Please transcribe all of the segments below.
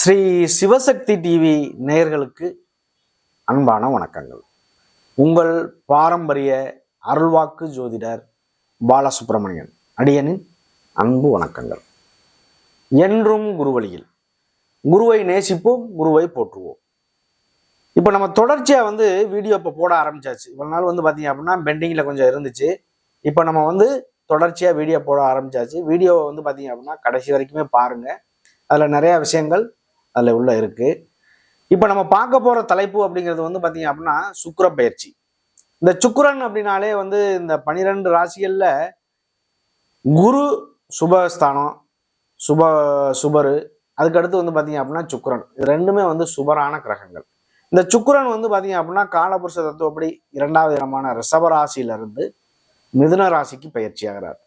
Sri Sivasakthi TV நேயர்களுக்கு அன்பான வணக்கங்கள். உங்கள் பாரம்பரிய அருள்வாக்கு ஜோதிடர் பாலசுப்ரமணியன் அடியனின் அன்பு வணக்கங்கள். என்றும் குருவழியில் குருவை நேசிப்போம், குருவை போற்றுவோம். இப்போ நம்ம தொடர்ச்சியாக வீடியோ இப்போ போட ஆரம்பிச்சாச்சு. இவ்வளவு நாள் பார்த்தீங்க அப்படின்னா பெண்டிங்கில் கொஞ்சம் இருந்துச்சு. இப்போ நம்ம தொடர்ச்சியாக வீடியோ போட ஆரம்பிச்சாச்சு. வீடியோ பார்த்தீங்க அப்படின்னா கடைசி வரைக்குமே பாருங்க. அதில் நிறைய விஷயங்கள் அதில் உள்ள இருக்கு. இப்போ நம்ம பார்க்க போற தலைப்பு அப்படிங்கிறது பார்த்தீங்க அப்படின்னா சுக்கிர பயிற்சி. இந்த சுக்கிரன் அப்படின்னாலே இந்த 12 ராசிகள்ல குரு சுபஸ்தானம், சுபரு, அதுக்கடுத்து பார்த்தீங்க அப்படின்னா சுக்கிரன். இது ரெண்டுமே சுபரான கிரகங்கள். இந்த சுக்கிரன் பார்த்தீங்க அப்படின்னா காலபுருஷ தத்துவப்படி 2வது இடமான ரிஷப ராசியிலிருந்து மிதுன ராசிக்கு பயிற்சி ஆகிறார்.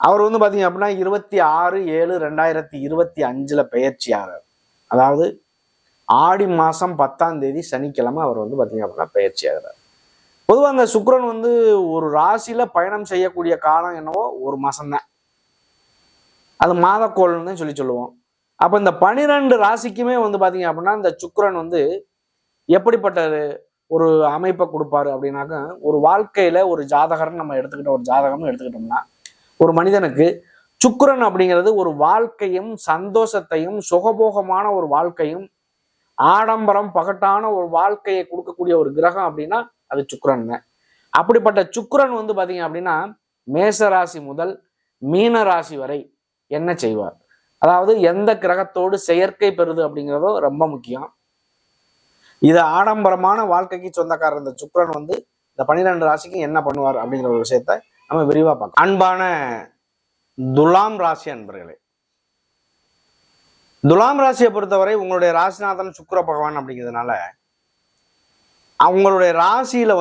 அவர் பார்த்தீங்க அப்படின்னா 26/7/2025 பயிற்சி ஆகிறார். அதாவது ஆடி மாசம் 10ஆம் தேதி சனிக்கிழமை அவர் பார்த்தீங்க அப்படின்னா பயிற்சி ஆகிறார். பொதுவாக அந்த சுக்கிரன் ஒரு ராசியில பயணம் செய்யக்கூடிய காலம் என்னவோ ஒரு மாசம்தான். அது மாதக்கோள்னு சொல்லுவோம். அப்ப இந்த 12 ராசிக்குமே பார்த்தீங்க அப்படின்னா இந்த சுக்கிரன் எப்படிப்பட்ட ஒரு அமைப்பை கொடுப்பாரு அப்படின்னாக்க, ஒரு வாழ்க்கையில ஒரு ஜாதகர்னு நம்ம ஒரு ஜாதகம்னு எடுத்துக்கிட்டோம்னா, ஒரு மனிதனுக்கு சுக்கிரன் அப்படிங்கிறது ஒரு வாழ்க்கையும் சந்தோஷத்தையும் சுகபோகமான ஒரு வாழ்க்கையும் ஆடம்பரம் பகட்டான ஒரு வாழ்க்கையை கொடுக்கக்கூடிய ஒரு கிரகம் அப்படின்னா அது சுக்கிரன் தான். அப்படிப்பட்ட சுக்கிரன் பார்த்தீங்க அப்படின்னா மேச ராசி முதல் மீன ராசி வரை என்ன செய்வார், அதாவது எந்த கிரகத்தோடு செயற்கை பெறுது அப்படிங்கிறதோ ரொம்ப முக்கியம். இது ஆடம்பரமான வாழ்க்கைக்கு சொந்தக்காரர் இந்த சுக்கிரன் இந்த 12 ராசிக்கு என்ன பண்ணுவார் அப்படிங்கிற ஒரு விஷயத்த நம்ம விரிவா பார்க்கலாம். அன்பான துலாம் ராசி அன்பர்களே, துலாம் ராசியை பொறுத்தவரை உங்களுடைய ராசிநாதன் சுக்கிர பகவான் அப்படிங்கிறதுனால அவங்களுடைய ராசியில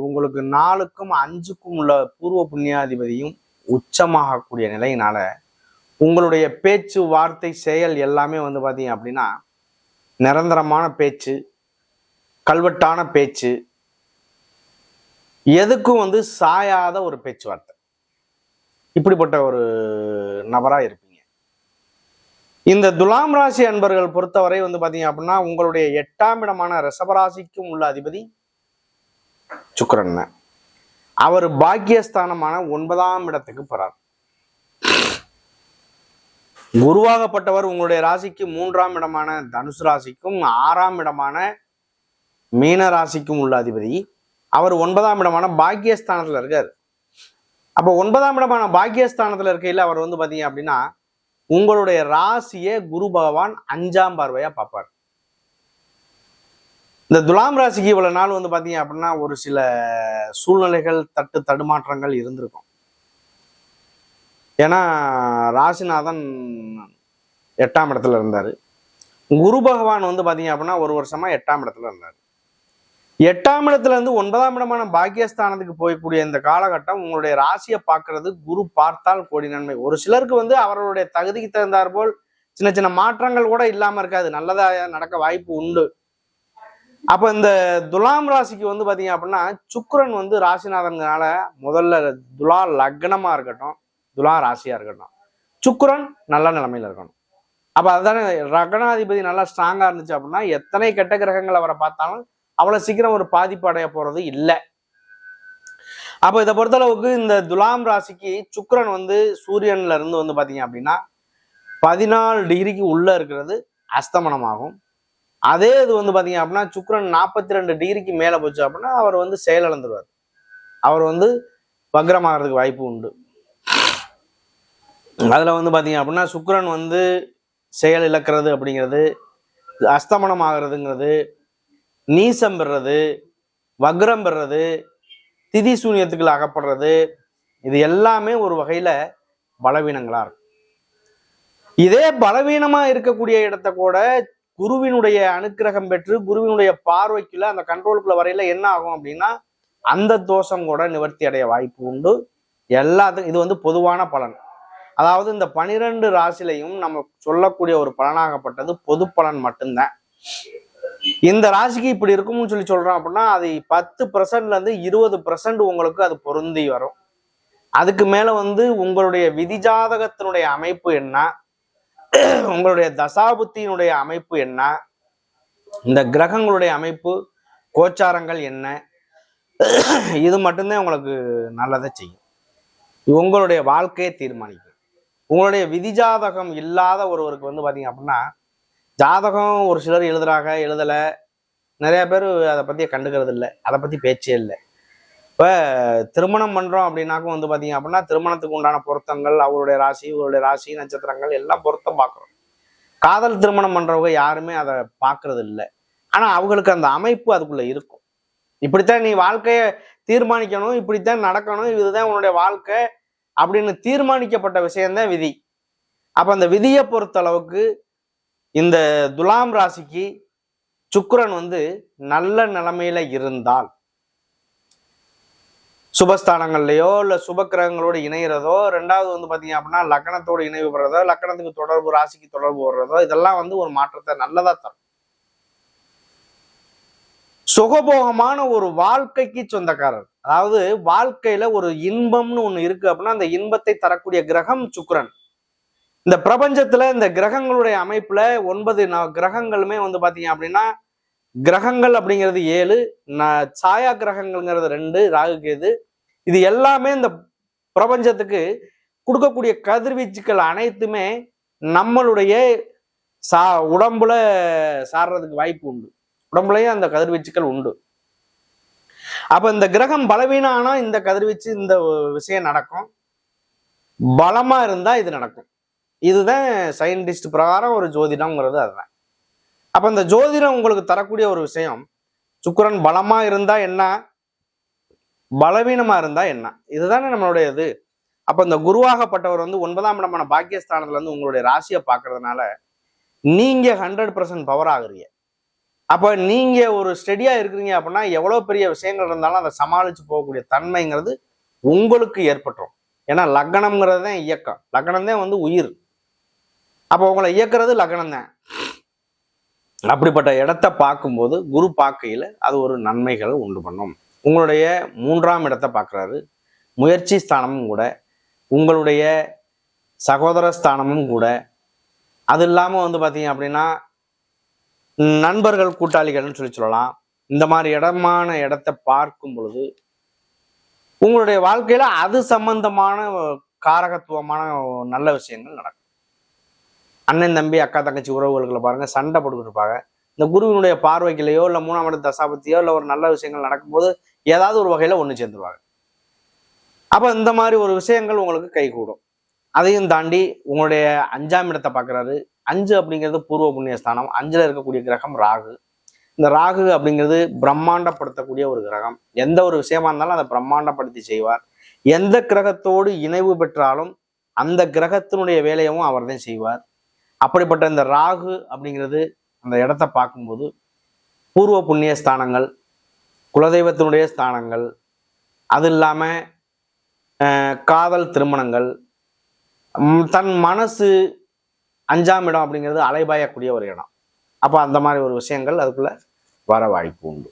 உங்களுக்கு 4க்கும் 5க்கும் உள்ள பூர்வ புண்ணியாதிபதியும் உச்சமாகக்கூடிய நிலையினால உங்களுடைய பேச்சு வார்த்தை செயல் எல்லாமே பார்த்தீங்க அப்படின்னா நிரந்தரமான பேச்சு, கல்வெட்டான பேச்சு, எதுக்கும் சாயாத ஒரு பேச்சுவார்த்தை, இப்படிப்பட்ட ஒரு நபரா இருப்பீங்க. இந்த துலாம் ராசி அன்பர்கள் பொறுத்தவரை பாத்தீங்க அப்படின்னா உங்களுடைய 8ஆம் இடமான ரிஷபராசிக்கும் உள்ள அதிபதி சுக்கிரன். அவர் பாக்கியஸ்தானமான 9ஆம் இடத்துக்கு போறார். குருவாகப்பட்டவர் உங்களுடைய ராசிக்கு 3ஆம் இடமான தனுசு ராசிக்கும் 6ஆம் இடமான மீன ராசிக்கும் உள்ள அதிபதி. அவர் 9ஆம் இடமான பாக்கியஸ்தானத்துல இருக்காரு. அப்போ 9ஆம் இடமான பாக்கியஸ்தானத்துல இருக்கையில் அவர் பாத்தீங்க அப்படின்னா உங்களுடைய ராசியை குரு பகவான் 5ஆம் பார்வையா பார்ப்பார். இந்த துலாம் ராசிக்கு இவ்வளவு நாள் பாத்தீங்க அப்படின்னா ஒரு சில சூழ்நிலைகள் தடுமாற்றங்கள் இருந்திருக்கும். ஏன்னா ராசிநாதன் 8ஆம் இடத்துல இருந்தாரு. குரு பகவான் பாத்தீங்க அப்படின்னா ஒரு வருஷமா 8ஆம் இடத்துல இருந்தாரு. 8ஆம் இடத்துல இருந்து 9ஆம் இடமான பாக்கியஸ்தானத்துக்கு போயக்கூடிய இந்த காலகட்டம் உங்களுடைய ராசியை பார்க்கறது குரு பார்த்தால் கோடி நன்மை. ஒரு சிலருக்கு அவர்களுடைய தகுதிக்கு தகுந்தாற் போல் சின்ன சின்ன மாற்றங்கள் கூட இல்லாம இருக்காது, நல்லதா நடக்க வாய்ப்பு உண்டு. அப்ப இந்த துலாம் ராசிக்கு பாத்தீங்க அப்படின்னா சுக்கிரன் ராசிநாதனால முதல்ல துலா லக்னமா இருக்கட்டும், துலா ராசியா இருக்கட்டும், சுக்கிரன் நல்ல நிலைமையில இருக்கணும். அப்ப அதுதானே லக்னாதிபதி நல்லா ஸ்ட்ராங்கா இருந்துச்சு அப்படின்னா எத்தனை கெட்ட கிரகங்கள் அவரை பார்த்தாலும் அவ்வளவு சீக்கிரம் ஒரு பாதிப்பு அடைய போறது இல்லை. அப்ப இதை பொறுத்தளவுக்கு இந்த துலாம் ராசிக்கு சுக்கிரன் சூரியன்ல இருந்து பாத்தீங்க அப்படின்னா 14 டிகிரிக்கு உள்ள இருக்கிறது அஸ்தமனமாகும். அதே இது பாத்தீங்க அப்படின்னா சுக்கிரன் 42 டிகிரிக்கு மேல போச்சு அப்படின்னா அவர் செயலிழந்துருவார். அவர் வக்ரமாகிறதுக்கு வாய்ப்பு உண்டு. அதுல பாத்தீங்க அப்படின்னா சுக்கிரன் செயல் இழக்கிறது அப்படிங்கிறது, அஸ்தமனம் ஆகிறதுங்கிறது, நீசம் பெறுறது, வக்ரம் பெறுறது, திதி சூன்யத்துக்குள்ள அகப்படுறது, இது எல்லாமே ஒரு வகையில பலவீனங்களா இருக்கும். இதே பலவீனமா இருக்கக்கூடிய இடத்த கூட குருவினுடைய அனுக்கிரகம் பெற்று குருவினுடைய பார்வைக்குள்ள அந்த கண்ட்ரோலுக்குள்ள வரையில என்ன ஆகும் அப்படின்னா அந்த தோஷம் கூட நிவர்த்தி அடைய வாய்ப்பு உண்டு. எல்லாத்துக்கும் இது பொதுவான பலன். அதாவது இந்த 12 ராசிலையும் நம்ம சொல்லக்கூடிய ஒரு பலனாகப்பட்டது பொது பலன் மட்டும்தான். இந்த ராசிக்கு இப்படி இருக்கும்னு சொல்றோம் அப்படின்னா அது 10%ல இருந்து 20% உங்களுக்கு அது பொருந்தி வரும். அதுக்கு மேல உங்களுடைய விதி ஜாதகத்தினுடைய அமைப்பு என்ன, உங்களுடைய தசாபுத்தியினுடைய அமைப்பு என்ன, இந்த கிரகங்களுடைய அமைப்பு, கோச்சாரங்கள் என்ன, இது மட்டும்தான் உங்களுக்கு நல்லதை செய்யும். உங்களுடைய வாழ்க்கையை தீர்மானிக்கும். உங்களுடைய விதி ஜாதகம் இல்லாத ஒருவருக்கு வந்து பாத்தீங்க அப்படின்னா, ஜாதகம் ஒரு சிலர் எழுதுறாங்க, எழுதலை, நிறைய பேர் அதை பத்தி கண்டுக்கிறது இல்லை, அதை பத்தி பேச்சே இல்லை. இப்ப திருமணம் பண்றோம் அப்படின்னாக்கும் வந்து பாத்தீங்க அப்படின்னா, திருமணத்துக்கு உண்டான பொருத்தங்கள், அவருடைய ராசி, இவருடைய ராசி, நட்சத்திரங்கள் எல்லாம் பொருத்தம் பார்க்குறோம். காதல் திருமணம் பண்றவங்க யாருமே அதை பார்க்கறது இல்லை. ஆனா அவங்களுக்கு அந்த அமைப்பு அதுக்குள்ள இருக்கும். இப்படித்தான் நீ வாழ்க்கையை தீர்மானிக்கணும், இப்படித்தான் நடக்கணும், இதுதான் உன்னுடைய வாழ்க்கை அப்படின்னு தீர்மானிக்கப்பட்ட விஷயம்தான் விதி. அப்ப அந்த விதியை பொறுத்த அளவுக்கு இந்த துலாம் ராசிக்கு சுக்கிரன் வந்து நல்ல நிலைமையில இருந்தால், சுபஸ்தானங்கள்லயோ இல்ல சுப கிரகங்களோடு இணைகிறதோ, ரெண்டாவது வந்து பாத்தீங்க அப்படின்னா லக்னத்தோடு இணைவு பெறதோ, லக்னத்துக்கு தொடர்பு, ராசிக்கு தொடர்பு வர்றதோ, இதெல்லாம் வந்து ஒரு மாற்றத்தை நல்லதா தரும். சுகபோகமான ஒரு வாழ்க்கைக்கு சொந்தக்காரர். அதாவது வாழ்க்கையில ஒரு இன்பம்னு ஒண்ணு இருக்கு அப்படின்னா, அந்த இன்பத்தை தரக்கூடிய கிரகம் சுக்கிரன். இந்த பிரபஞ்சத்துல இந்த கிரகங்களுடைய அமைப்புல 9 கிரகங்களுமே வந்து பாத்தீங்க அப்படின்னா, கிரகங்கள் அப்படிங்கிறது 7, சாயா கிரகங்கள்ங்கிறது 2, ராகு கேது. இது எல்லாமே இந்த பிரபஞ்சத்துக்கு கொடுக்கக்கூடிய கதிர்வீச்சுக்கள் அனைத்துமே நம்மளுடைய உடம்புல சாடுறதுக்கு வாய்ப்பு உண்டு. உடம்புலயே அந்த கதிர்வீச்சுக்கள் உண்டு. அப்ப இந்த கிரகம் பலவீனம் ஆனா இந்த கதிர்வீச்சு, இந்த விஷயம் நடக்கும். பலமா இருந்தா இது நடக்கும். இதுதான் சயின்டிஸ்ட் பிரகாரம் ஒரு ஜோதிடம்ங்கிறது. அதுதான். அப்ப இந்த ஜோதிடம் உங்களுக்கு தரக்கூடிய ஒரு விஷயம், சுக்கிரன் பலமா இருந்தா என்ன, பலவீனமா இருந்தா என்ன, இதுதானே நம்மளுடைய இது. அப்ப இந்த குருவாகப்பட்டவர் வந்து 9ஆம் இடமான பாக்கியஸ்தானத்துல இருந்து உங்களுடைய ராசியை பார்க்கறதுனால நீங்க 100% பவர் ஆகுறீங்க. அப்ப நீங்க ஒரு ஸ்டெடியா இருக்கிறீங்க அப்படின்னா, எவ்வளவு பெரிய விஷயங்கள் இருந்தாலும் அதை சமாளிச்சு போகக்கூடிய தன்மைங்கிறது உங்களுக்கு ஏற்பட்டுரும். ஏன்னா லக்னம்ங்கிறது தான் இயக்கம், லக்னம் தான் வந்து உயிர். அப்ப உங்களை இயக்குறது லக்னம் தான். அப்படிப்பட்ட இடத்தை பார்க்கும்போது குரு பார்க்கையில அது ஒரு நன்மைகளை உண்டு பண்ணும். உங்களுடைய 3ஆம் இடத்தை பார்க்குறாரு, முயற்சி ஸ்தானமும் கூட, உங்களுடைய சகோதர ஸ்தானமும் கூட. அது இல்லாம வந்து பாத்தீங்க அப்படின்னா நண்பர்கள், கூட்டாளிகள்னு சொல்லலாம். இந்த மாதிரி இடத்தை பார்க்கும் பொழுது உங்களுடைய வாழ்க்கையில அது சம்பந்தமான காரகத்துவமான நல்ல விஷயங்கள் நடக்கும். அண்ணன் தம்பி, அக்கா தங்கச்சி உறவுகளுக்குள்ள பாருங்க, சண்டை போட்டுக்கிட்டு இருப்பாங்க. இந்த குருவினுடைய பார்வைக்கிலையோ இல்ல 3ஆம் இட தசாபத்தியோ இல்ல ஒரு நல்ல விஷயங்கள் நடக்கும்போது ஏதாவது ஒரு வகையில ஒண்ணு சேர்ந்துருவாங்க. அப்ப இந்த மாதிரி ஒரு விஷயங்கள் உங்களுக்கு கைகூடும். அதையும் தாண்டி உங்களுடைய 5ஆம் இடத்தை பார்க்குறாரு. 5 அப்படிங்கிறது பூர்வ புண்ணிய ஸ்தானம். 5ல இருக்கக்கூடிய கிரகம் ராகு. இந்த ராகு அப்படிங்கிறது பிரம்மாண்டப்படுத்தக்கூடிய ஒரு கிரகம். எந்த ஒரு விஷயமா இருந்தாலும் அதை பிரம்மாண்டப்படுத்தி செய்வார். எந்த கிரகத்தோடு இணைவு பெற்றாலும் அந்த கிரகத்தினுடைய வேலையவும் அவர் தான் செய்வார். அப்படிப்பட்ட இந்த ராகு அப்படிங்கிறது அந்த இடத்தை பார்க்கும்போது பூர்வ புண்ணிய ஸ்தானங்கள், குலதெய்வத்தினுடைய ஸ்தானங்கள், அது இல்லாம காதல் திருமணங்கள், தன் மனசு 5ஆம் இடம் அப்படிங்கிறது அலைபாயக்கூடிய ஒரு இடம். அப்போ அந்த மாதிரி ஒரு விஷயங்கள் அதுக்குள்ள வர வாய்ப்பு உண்டு.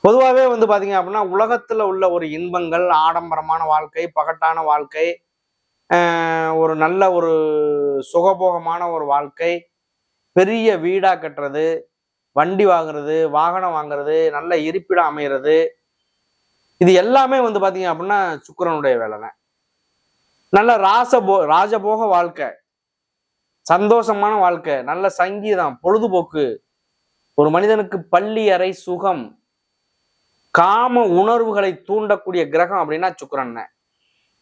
பொதுவாகவே வந்து பாத்தீங்க அப்படின்னா உலகத்துல உள்ள ஒரு இன்பங்கள், ஆடம்பரமான வாழ்க்கை, பகட்டான வாழ்க்கை, ஒரு நல்ல ஒரு சுகபோகமான ஒரு வாழ்க்கை, பெரிய வீடா கட்டுறது, வண்டி வாங்குறது, வாகனம் வாங்குறது, நல்ல இருப்பிடம் அமைகிறது, இது எல்லாமே வந்து பாத்தீங்க அப்படின்னா சுக்கிரனுடைய வேலைதான். நல்ல ராஜபோக வாழ்க்கை, சந்தோஷமான வாழ்க்கை, நல்ல சங்கீதம், பொழுதுபோக்கு, ஒரு மனிதனுக்கு பள்ளி அறை சுகம், காம உணர்வுகளை தூண்டக்கூடிய கிரகம் அப்படின்னா சுக்கிரன்.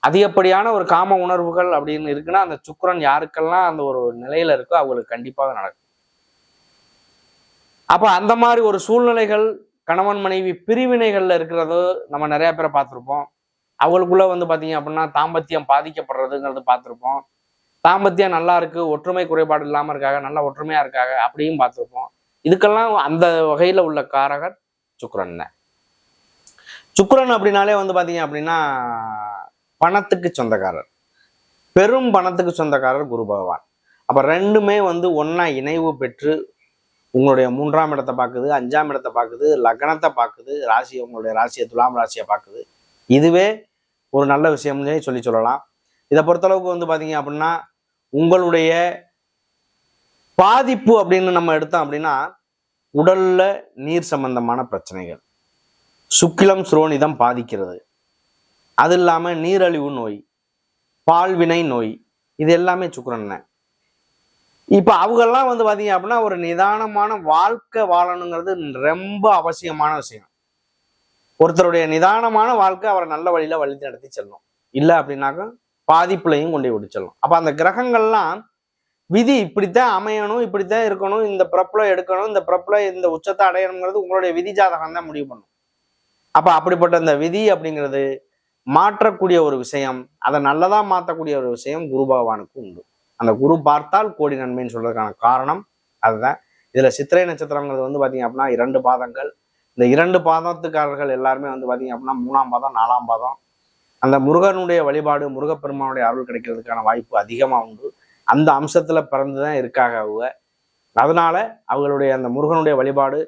அதிகப்படியான ஒரு காம உணர்வுகள் அப்படின்னு இருக்குன்னா அந்த சுக்கிரன் யாருக்கெல்லாம் அந்த ஒரு நிலையில இருக்கோ அவங்களுக்கு கண்டிப்பாக நடக்கும். அப்ப அந்த மாதிரி ஒரு சூழ்நிலைகள், கணவன் மனைவி பிரிவினைகள்ல இருக்கிறது நம்ம நிறைய பேரை பார்த்துருப்போம். அவங்களுக்குள்ள வந்து பாத்தீங்க அப்படின்னா தாம்பத்தியம் பாதிக்கப்படுறதுங்கிறது பார்த்துருப்போம். தாம்பத்தியம் நல்லா இருக்கு, ஒற்றுமை குறைபாடு இல்லாம இருக்காங்க, நல்லா ஒற்றுமையா இருக்காங்க அப்படியும் பார்த்துருப்போம். இதுக்கெல்லாம் அந்த வகையில உள்ள காரகர் சுக்கிரன். சுக்கிரன் அப்படின்னாலே வந்து பாத்தீங்க அப்படின்னா பணத்துக்கு சொந்தக்காரர், பெரும் பணத்துக்கு சொந்தக்காரர் குரு பகவான். அப்ப ரெண்டுமே வந்து ஒன்னா இணைவு பெற்று உங்களுடைய 3ஆம் இடத்தை பார்க்குது, 5ஆம் இடத்தை பார்க்குது, லக்னத்தை பார்க்குது, ராசியை, உங்களுடைய ராசியை, துலாம் ராசியை பார்க்குது. இதுவே ஒரு நல்ல விஷயம்னே சொல்லலாம். இதை பொறுத்தளவுக்கு வந்து பாத்தீங்க அப்படின்னா உங்களுடைய பாதிப்பு அப்படின்னு நம்ம எடுத்தோம் அப்படின்னா உடல்ல நீர் சம்பந்தமான பிரச்சனைகள், சுக்கிலம் சுரோனிதம் பாதிக்கிறது, அது இல்லாம நீரழிவு நோய், பால்வினை நோய், இது எல்லாமே சுக்கிரன். இப்ப அவங்கெல்லாம் வந்து பாத்தீங்க அப்படின்னா ஒரு நிதானமான வாழ்க்கை வாழணுங்கிறது ரொம்ப அவசியமான விஷயம். ஒருத்தருடைய நிதானமான வாழ்க்கை அவரை நல்ல வழியில வழி நடத்தி செல்லும். இல்லை அப்படின்னாக்க பாதிப்புலையும் கொண்டு விட்டு செல்லும். அப்ப அந்த கிரகங்கள்லாம் விதி இப்படித்தான் அமையணும், இப்படித்தான் இருக்கணும், இந்த பிறப்புல எடுக்கணும், இந்த பிறப்புல இந்த உச்சத்தை அடையணுங்கிறது உங்களுடைய விதி ஜாதகம் தான் முடிவு பண்ணும். அப்ப அப்படிப்பட்ட இந்த விதி அப்படிங்கிறது மாற்றக்கூடிய ஒரு விஷயம், அதை நல்லதா மாற்றக்கூடிய ஒரு விஷயம் குரு பகவானுக்கு உண்டு. அந்த குரு பார்த்தால் கோடி நன்மைன்னு சொல்றதுக்கான காரணம் அதுதான். இதுல சித்திரை நட்சத்திரங்கிறது வந்து பாத்தீங்க அப்படின்னா 2 பாதங்கள். இந்த 2 பாதத்துக்காரர்கள் எல்லாருமே வந்து பாத்தீங்க அப்படின்னா 3ஆம் பாதம் 4ஆம் பாதம். அந்த முருகனுடைய வழிபாடு, முருகப்பெருமானுடைய அருள் கிடைக்கிறதுக்கான வாய்ப்பு அதிகமா உண்டு. அந்த அம்சத்துல பிறந்துதான் இருக்காங்க அவங்க. அதனால அவங்களுடைய அந்த முருகனுடைய வழிபாடு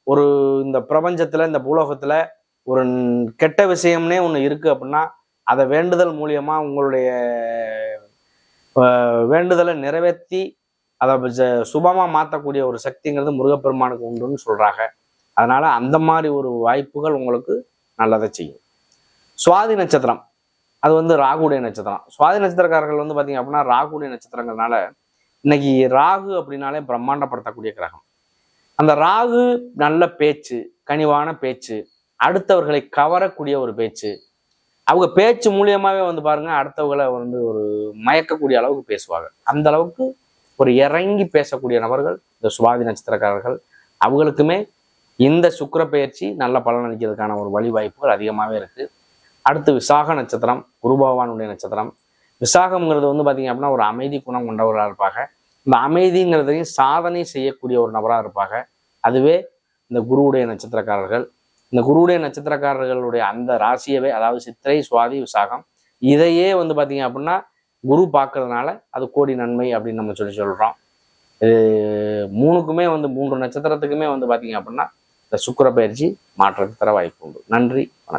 ஒரு இந்த பிரபஞ்சத்துல இந்த பூலோகத்துல ஒரு கெட்ட விஷயம்னே ஒண்ணு இருக்கு அப்படின்னா அதை வேண்டுதல் மூலியமா உங்களுடைய வேண்டுதலை நிறைவேற்றி அதை சுபமா மாற்றக்கூடிய ஒரு சக்திங்கிறது முருகப்பெருமானுக்கு உண்டுன்னு சொல்றாங்க. அதனால அந்த மாதிரி ஒரு வாய்ப்புகள் உங்களுக்கு நல்லதை செய்யும். சுவாதி நட்சத்திரம் அது வந்து ராகுடைய நட்சத்திரம். சுவாதி நட்சத்திரக்காரர்கள் வந்து பாத்தீங்க அப்படின்னா ராகுடைய நட்சத்திரங்கிறதுனால இன்னைக்கு ராகு அப்படின்னாலே பிரம்மாண்டப்படுத்தக்கூடிய கிரகம். அந்த ராகு நல்ல பேச்சு, கனிவான பேச்சு, அடுத்தவர்களை கவரக்கூடிய ஒரு பேச்சு, அவங்க பேச்சு மூலியமாவே வந்து பாருங்க அடுத்தவர்களை வந்து ஒரு மயக்கக்கூடிய அளவுக்கு பேசுவாங்க. அந்த அளவுக்கு ஒரு இறங்கி பேசக்கூடிய நபர்கள் இந்த சுவாதி நட்சத்திரக்காரர்கள். அவங்களுக்குமே இந்த சுக்கிர பெயர்ச்சி நல்ல பலன் அளிக்கிறதுக்கான ஒரு வழி வாய்ப்புகள் அதிகமாகவே இருக்கு. அடுத்து விசாக நட்சத்திரம், குரு பகவானுடைய நட்சத்திரம். விசாகம்ங்கிறது வந்து பாத்தீங்க அப்படின்னா ஒரு அமைதி குணம் கொண்டவர்களாக இருப்பாங்க. இந்த அமைதிங்கிறதையும் சாதனை செய்யக்கூடிய ஒரு நபராக இருப்பாங்க. அதுவே இந்த குருவுடைய நட்சத்திரக்காரர்கள். இந்த குருவுடைய நட்சத்திரக்காரர்களுடைய அந்த ராசியவே, அதாவது சித்திரை சுவாதி விசாகம், இதையே வந்து பாத்தீங்க அப்படின்னா குரு பார்க்கறதுனால அது கோடி நன்மை அப்படின்னு நம்ம சொல்றோம். இது 3க்குமே வந்து 3 நட்சத்திரத்துக்குமே வந்து பாத்தீங்க அப்படின்னா இந்த சுக்கிர பயிற்சி மாற்றத்தை தர வாய்ப்பு உண்டு. நன்றி, வணக்கம்.